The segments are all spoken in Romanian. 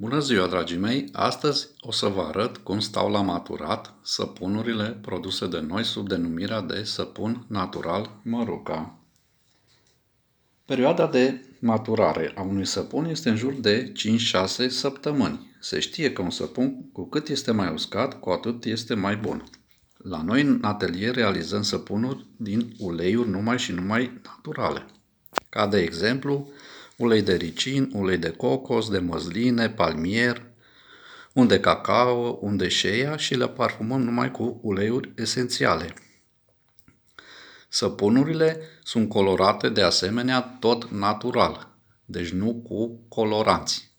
Bună ziua, dragii mei! Astăzi o să vă arăt cum stau la maturat săpunurile produse de noi sub denumirea de săpun natural Măruca. Perioada de maturare a unui săpun este în jur de 5-6 săptămâni. Se știe că un săpun, cu cât este mai uscat, cu atât este mai bun. La noi în atelier realizăm săpunuri din uleiuri numai și numai naturale, ca de exemplu ulei de ricin, ulei de cocos, de măsline, palmier, un de cacao, un de shea și le parfumăm numai cu uleiuri esențiale. Săpunurile sunt colorate de asemenea tot natural, deci nu cu coloranți.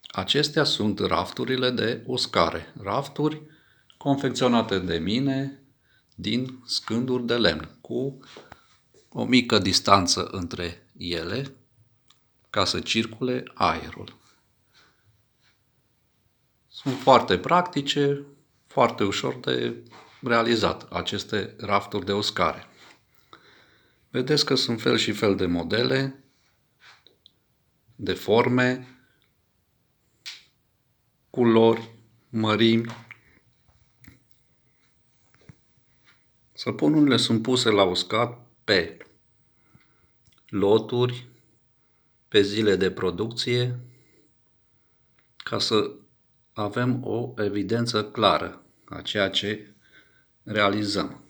Acestea sunt rafturile de uscare, rafturi confecționate de mine din scânduri de lemn, cu o mică distanță între ele ca să circule aerul. Sunt foarte practice, foarte ușor de realizat aceste rafturi de uscare. Vedeți că sunt fel și fel de modele, de forme, culori, mărimi. Săpunurile sunt puse la uscat pe loturi, pe zile de producție, ca să avem o evidență clară a ceea ce realizăm.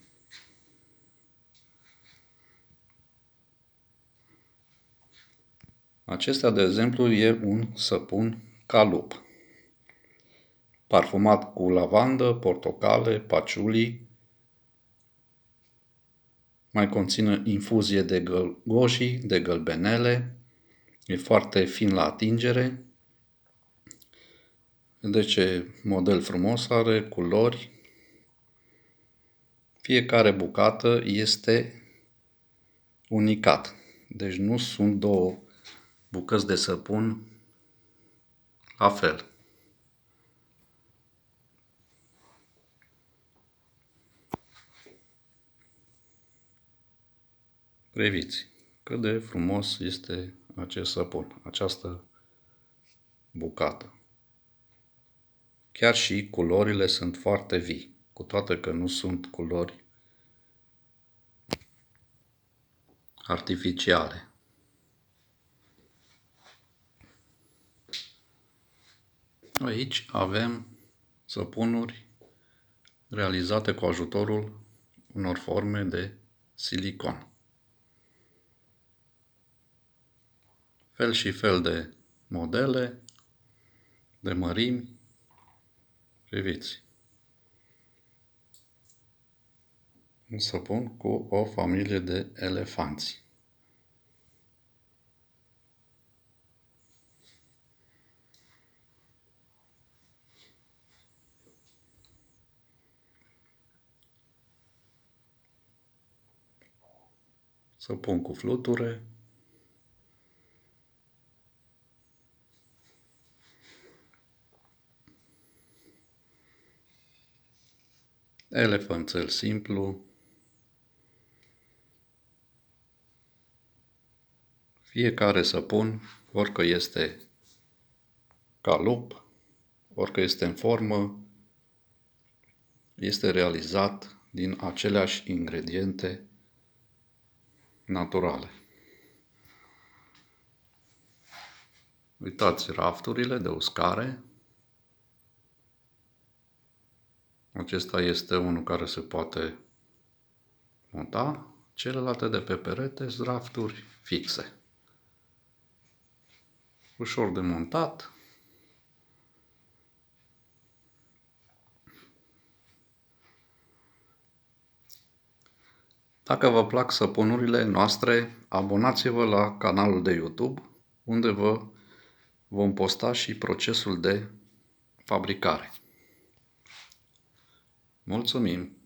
Acesta, de exemplu, e un săpun calup, parfumat cu lavandă, portocale, paciuli, mai conține infuzie de goji, de gălbenele, e foarte fin la atingere. Vedeți ce model frumos are, culori. Fiecare bucată este unicat, deci nu sunt două bucăți de săpun la fel. Priviți cât de frumos este acest săpun, această bucată. Chiar și culorile sunt foarte vii, cu toate că nu sunt culori artificiale. Aici avem săpunuri realizate cu ajutorul unor forme de silicon. Fel și fel de modele, de mărimi. Priviți. Un săpun cu o familie de elefanți. Săpun cu fluture. Elefanțel simplu. Fiecare săpun, orică este calup, orică este în formă, este realizat din aceleași ingrediente naturale. Uitați rafturile de uscare. Acesta este unul care se poate monta. Celelalte de pe perete sunt rafturi fixe. Ușor de montat. Dacă vă plac săpunurile noastre, abonați-vă la canalul de YouTube, unde vă vom posta și procesul de fabricare. Mulțumim!